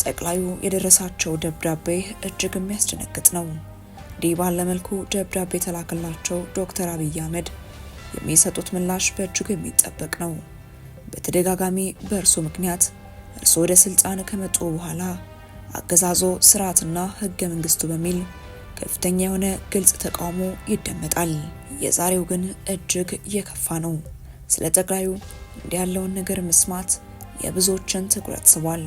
ጠቅላዩ የደረሳቸው ደብዳቤ እጅግ የሚያስደነግጥ ነው። እንዲህ ባለ መልኩ ደብዳቤ የተላከላቸው ዶክተር አብይ አህመድ የሚሰጡት ምላሽ በእጅጉ የሚጠበቅ ነው። በተደጋጋሚ በእርሱ ምክንያት እርሱ ወደ ስልጣን ከመጡ በኋላ አገዛዞ ስርዓትና ህገ መንግስቱ በሚል ከፍተኛ የሆነ ግልጽ ተቃውሞ ይደመጣል። የዛሬው ግን እጅግ የከፋ ነው። ስለ ጠቅላዩ እንዲህ ያለውን ነገር መስማት የብዙዎችን ትኩረት ስቧል።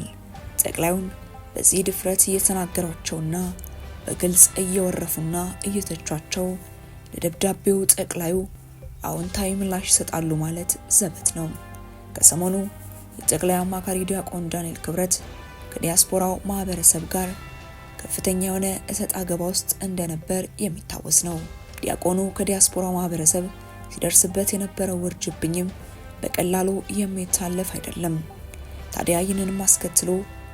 ጠቅላዩን በዚህ ድፍረት እየተናገሯቸውና በግልጽ እየወረፉና እየተቿቸው ለደብዳቤው ጠቅላዩ አዎንታዊ ምላሽ ይሰጣሉ ማለት ዘበት ነው። ከሰሞኑ የጠቅላይ አማካሪ ዲያቆን ዳንኤል ክብረት ከዲያስፖራው ማህበረሰብ ጋር ከፍተኛ የሆነ እሰጥ አገባ ውስጥ እንደነበር የሚታወስ ነው። ዲያቆኑ ከዲያስፖራው ማህበረሰብ ሲደርስበት የነበረው ውርጅብኝም በቀላሉ የሚታለፍ አይደለም። ታዲያ ይህንንም አስከትሎ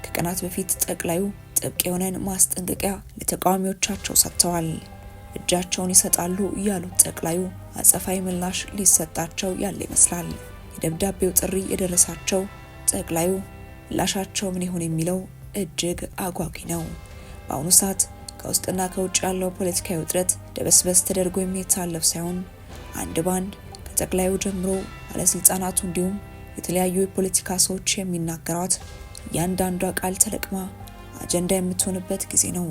ከቀናት በፊት ጠቅላዩ ጥብቅ የሆነን ማስጠንቀቂያ ለተቃዋሚዎቻቸው ሰጥተዋል። እጃቸውን ይሰጣሉ ያሉት ጠቅላዩ አጸፋዊ ምላሽ ሊሰጣቸው ያለ ይመስላል። የደብዳቤው ጥሪ የደረሳቸው ጠቅላዩ ምላሻቸው ምን ይሆን የሚለው እጅግ አጓጊ ነው። በአሁኑ ሰዓት ከውስጥና ከውጭ ያለው ፖለቲካዊ ውጥረት ደበስበስ ተደርጎ የሚታለፍ ሳይሆን አንድ ባንድ ከጠቅላዩ ጀምሮ ባለስልጣናቱ እንዲሁም የተለያዩ የፖለቲካ ሰዎች የሚናገሯት እያንዳንዷ ቃል ተለቅማ አጀንዳ የምትሆንበት ጊዜ ነው።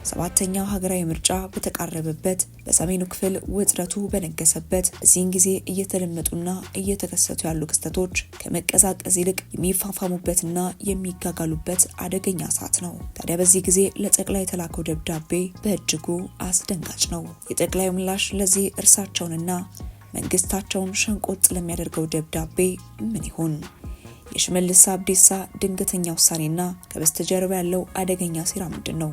ሰባተኛው ሀገራዊ ምርጫ በተቃረበበት በሰሜኑ ክፍል ውጥረቱ በነገሰበት በዚህን ጊዜ እየተደመጡና እየተከሰቱ ያሉ ክስተቶች ከመቀዛቀዝ ይልቅ የሚፋፋሙበትና የሚጋጋሉበት አደገኛ ሰዓት ነው። ታዲያ በዚህ ጊዜ ለጠቅላይ የተላከው ደብዳቤ በእጅጉ አስደንጋጭ ነው። የጠቅላዩ ምላሽ ለዚህ እርሳቸውንና መንግስታቸውን ሸንቆጥ ለሚያደርገው ደብዳቤ ምን ይሆን? የሽመልስ አብዲሳ ድንገተኛ ውሳኔና ከበስተጀርባ ያለው አደገኛ ሴራ ምንድን ነው?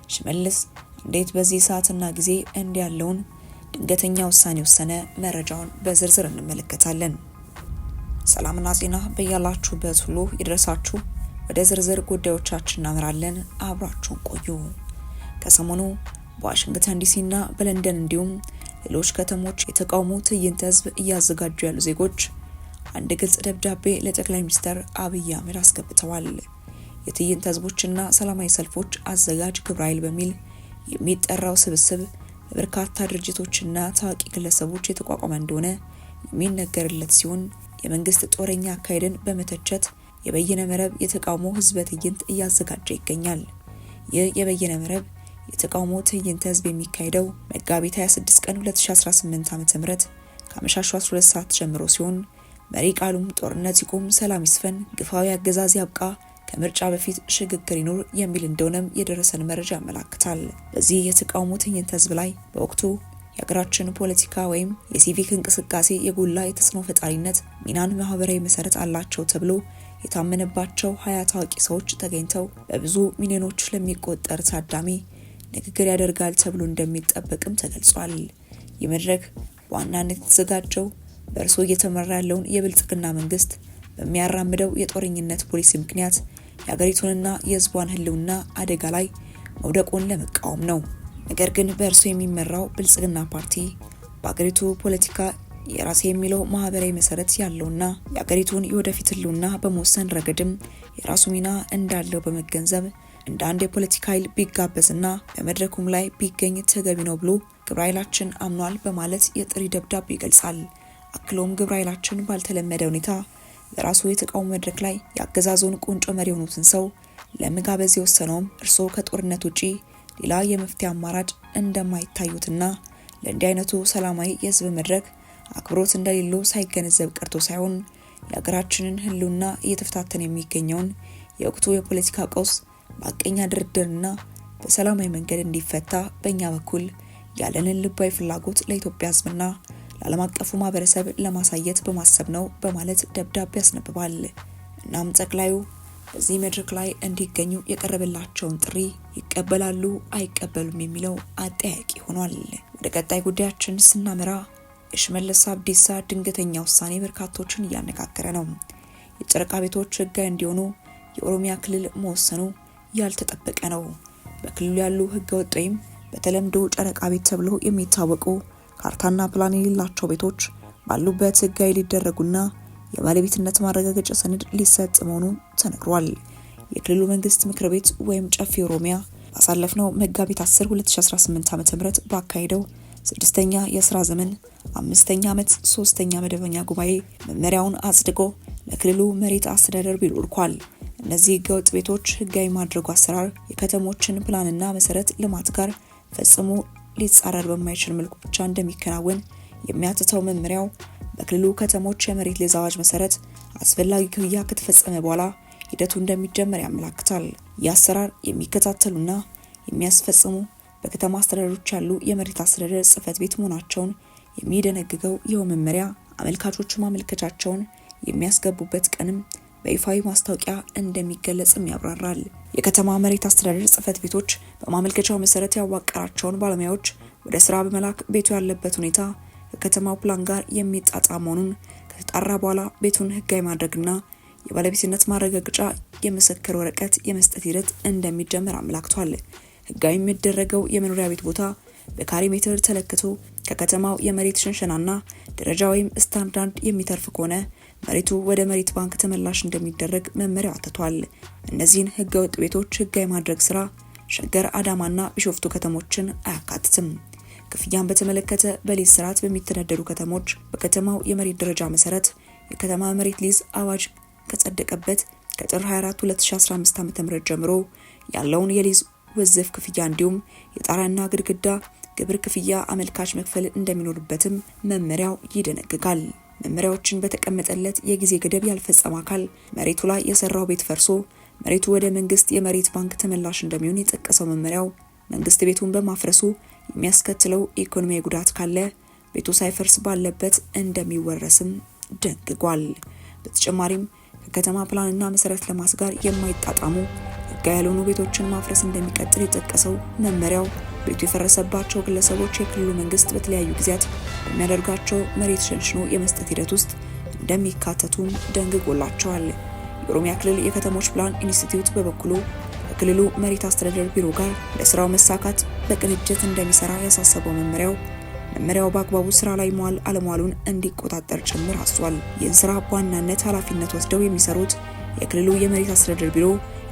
ሽመልስ እንዴት በዚህ ሰዓትና ጊዜ እንዲህ ያለውን ድንገተኛ ውሳኔ ወሰነ? መረጃውን በዝርዝር እንመለከታለን። ሰላምና ጤና በያላችሁበት ሁሉ ይድረሳችሁ። ወደ ዝርዝር ጉዳዮቻችን እናመራለን። አብራችሁን ቆዩ። ከሰሞኑ በዋሽንግተን ዲሲና በለንደን እንዲሁም ሌሎች ከተሞች የተቃውሞ ትዕይንተ ህዝብ እያዘጋጁ ያሉ ዜጎች አንድ ግልጽ ደብዳቤ ለጠቅላይ ሚኒስትር አብይ አህመድ አስገብተዋል። የትዕይንተ ህዝቦችና ሰላማዊ ሰልፎች አዘጋጅ ግብረ ኃይል በሚል የሚጠራው ስብስብ በበርካታ ድርጅቶችና ታዋቂ ግለሰቦች የተቋቋመ እንደሆነ የሚነገርለት ሲሆን የመንግስት ጦረኛ አካሄድን በመተቸት የበይነ መረብ የተቃውሞ ህዝበ ትዕይንት እያዘጋጀ ይገኛል። ይህ የበይነ መረብ የተቃውሞ ትዕይንተ ህዝብ የሚካሄደው መጋቢት 26 ቀን 2018 ዓ.ም ከአመሻሹ 12 ሰዓት ጀምሮ ሲሆን መሪ ቃሉም ጦርነት ይቁም፣ ሰላም ይስፈን፣ ግፋዊ አገዛዝ ያብቃ፣ ከምርጫ በፊት ሽግግር ይኑር የሚል እንደሆነም የደረሰን መረጃ ያመላክታል። በዚህ የተቃውሞ ትዕይንተ ህዝብ ላይ በወቅቱ የሀገራችን ፖለቲካ ወይም የሲቪክ እንቅስቃሴ የጎላ የተጽዕኖ ፈጣሪነት ሚናን ማህበራዊ መሰረት አላቸው ተብሎ የታመነባቸው 20 ታዋቂ ሰዎች ተገኝተው በብዙ ሚሊዮኖች ለሚቆጠር ታዳሚ ንግግር ያደርጋል ተብሎ እንደሚጠበቅም ተገልጿል። ይህ መድረክ በዋናነት የተዘጋጀው በእርሱ እየተመራ ያለውን የብልጽግና መንግስት በሚያራምደው የጦረኝነት ፖሊሲ ምክንያት የሀገሪቱንና የህዝቧን ህልውና አደጋ ላይ መውደቁን ለመቃወም ነው። ነገር ግን በእርሱ የሚመራው ብልጽግና ፓርቲ በሀገሪቱ ፖለቲካ የራሴ የሚለው ማህበራዊ መሰረት ያለውና የሀገሪቱን የወደፊት ህልውና በመወሰን ረገድም የራሱ ሚና እንዳለው በመገንዘብ እንደ አንድ የፖለቲካ ኃይል ቢጋበዝና በመድረኩም ላይ ቢገኝ ተገቢ ነው ብሎ ግብረ ኃይላችን አምኗል በማለት የጥሪ ደብዳቤ ይገልጻል። አክሎም ግብረ ኃይላችን ባልተለመደ ሁኔታ በራሱ የተቃውሞ መድረክ ላይ የአገዛዙን ቁንጮ መሪ የሆኑትን ሰው ለመጋበዝ የወሰነውም እርስዎ ከጦርነት ውጪ ሌላ የመፍትሄ አማራጭ እንደማይታዩትና ለእንዲህ አይነቱ ሰላማዊ የህዝብ መድረክ አክብሮት እንደሌለው ሳይገነዘብ ቀርቶ ሳይሆን የሀገራችንን ህልውና እየተፈታተነ የሚገኘውን የወቅቱ የፖለቲካ ቀውስ በአቀኛ ድርድርና በሰላማዊ መንገድ እንዲፈታ በእኛ በኩል ያለንን ልባዊ ፍላጎት ለኢትዮጵያ ህዝብና ለዓለም አቀፉ ማህበረሰብ ለማሳየት በማሰብ ነው በማለት ደብዳቤ ያስነብባል። እናም ጠቅላዩ በዚህ መድረክ ላይ እንዲገኙ የቀረበላቸውን ጥሪ ይቀበላሉ አይቀበሉም የሚለው አጠያቂ ሆኗል። ወደ ቀጣይ ጉዳያችን ስናመራ የሽመልስ አብዲሳ ድንገተኛ ውሳኔ በርካቶችን እያነጋገረ ነው። የጨረቃ ቤቶች ህጋዊ እንዲሆኑ የኦሮሚያ ክልል መወሰኑ ያልተጠበቀ ነው። በክልሉ ያሉ ህገወጥ ወይም በተለምዶ ጨረቃ ቤት ተብሎ የሚታወቁ ካርታና ፕላን የሌላቸው ቤቶች ባሉበት ህጋዊ ሊደረጉና የባለቤትነት ማረጋገጫ ሰነድ ሊሰጥ መሆኑ ተነግሯል። የክልሉ መንግስት ምክር ቤት ወይም ጨፌ ኦሮሚያ ባሳለፍነው መጋቢት 10 2018 ዓ.ም ባካሄደው 6ኛ የስራ ዘመን 5ኛ ዓመት 3ኛ መደበኛ ጉባኤ መመሪያውን አጽድቆ ለክልሉ መሬት አስተዳደር ቢሮ ልኳል። እነዚህ ህገወጥ ቤቶች ህጋዊ ማድረጉ አሰራር የከተሞችን ፕላንና መሰረት ልማት ጋር ፈጽሞ ሊጻረር በማይችል መልኩ ብቻ እንደሚከናወን የሚያትተው መመሪያው በክልሉ ከተሞች የመሬት ሊዝ አዋጅ መሰረት አስፈላጊ ክፍያ ከተፈጸመ በኋላ ሂደቱ እንደሚጀመር ያመለክታል። የአሰራር የሚከታተሉና የሚያስፈጽሙ በከተማ አስተዳደሮች ያሉ የመሬት አስተዳደር ጽህፈት ቤት መሆናቸውን የሚደነግገው ይኸው መመሪያ አመልካቾቹ ማመልከቻቸውን የሚያስገቡበት ቀንም በይፋዊ ማስታወቂያ እንደሚገለጽም ያብራራል። የከተማ መሬት አስተዳደር ጽህፈት ቤቶች በማመልከቻው መሰረት ያዋቀራቸውን ባለሙያዎች ወደ ስራ በመላክ ቤቱ ያለበት ሁኔታ ከከተማው ፕላን ጋር የሚጣጣም መሆኑን ከተጣራ በኋላ ቤቱን ህጋዊ ማድረግና የባለቤትነት ማረጋገጫ የምስክር ወረቀት የመስጠት ሂደት እንደሚጀመር አመላክቷል። ህጋዊ የሚደረገው የመኖሪያ ቤት ቦታ በካሬ ሜትር ተለክቶ ከከተማው የመሬት ሽንሸናና ደረጃ ወይም ስታንዳርድ የሚተርፍ ከሆነ መሬቱ ወደ መሬት ባንክ ተመላሽ እንደሚደረግ መመሪያው አትቷል። እነዚህን ህገወጥ ቤቶች ህጋዊ ማድረግ ስራ ሸገር፣ አዳማና ቢሾፍቱ ከተሞችን አያካትትም። ክፍያን በተመለከተ በሊዝ ስርዓት በሚተዳደሩ ከተሞች በከተማው የመሬት ደረጃ መሰረት የከተማ መሬት ሊዝ አዋጅ ከጸደቀበት ከጥር 24 2015 ዓ.ም ጀምሮ ያለውን የሊዝ ውዝፍ ክፍያ እንዲሁም የጣራና ግድግዳ ግብር ክፍያ አመልካች መክፈል እንደሚኖርበትም መመሪያው ይደነግጋል። መመሪያዎችን በተቀመጠለት የጊዜ ገደብ ያልፈጸመ አካል መሬቱ ላይ የሰራው ቤት ፈርሶ መሬቱ ወደ መንግስት የመሬት ባንክ ተመላሽ እንደሚሆን የጠቀሰው መመሪያው መንግስት ቤቱን በማፍረሱ የሚያስከትለው ኢኮኖሚያዊ ጉዳት ካለ ቤቱ ሳይፈርስ ባለበት እንደሚወረስም ደንግጓል። በተጨማሪም ከከተማ ፕላንና መሰረት ልማት ጋር የማይጣጣሙ ህጋዊ ያልሆኑ ቤቶችን ማፍረስ እንደሚቀጥል የጠቀሰው መመሪያው ቤቱ የፈረሰባቸው ግለሰቦች የክልሉ መንግስት በተለያዩ ጊዜያት በሚያደርጋቸው መሬት ሸንሽኖ የመስጠት ሂደት ውስጥ እንደሚካተቱም ደንግጎላቸዋል። የኦሮሚያ ክልል የከተሞች ፕላን ኢንስቲትዩት በበኩሉ ከክልሉ መሬት አስተዳደር ቢሮ ጋር ለስራው መሳካት በቅንጅት እንደሚሰራ ያሳሰበው መመሪያው በአግባቡ ስራ ላይ መዋል አለመዋሉን እንዲቆጣጠር ጭምር አዟል። ይህን ስራ በዋናነት ኃላፊነት ወስደው የሚሰሩት የክልሉ የመሬት አስተዳደር ቢሮ፣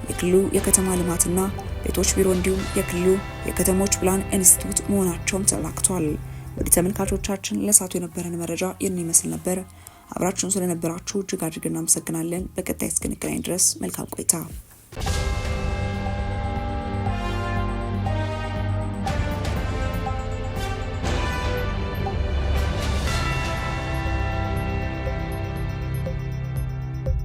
የክልሉ የከተማ ልማትና ቤቶች ቢሮ እንዲሁም የክልሉ የከተሞች ፕላን ኢንስቲትዩት መሆናቸውም ተመላክቷል። ወደ ተመልካቾቻችን ለሳቱ የነበረን መረጃ ይህን ይመስል ነበር። አብራችሁን ስለነበራችሁ እጅግ አድርገን እናመሰግናለን። በቀጣይ እስክንገናኝ ድረስ መልካም ቆይታ።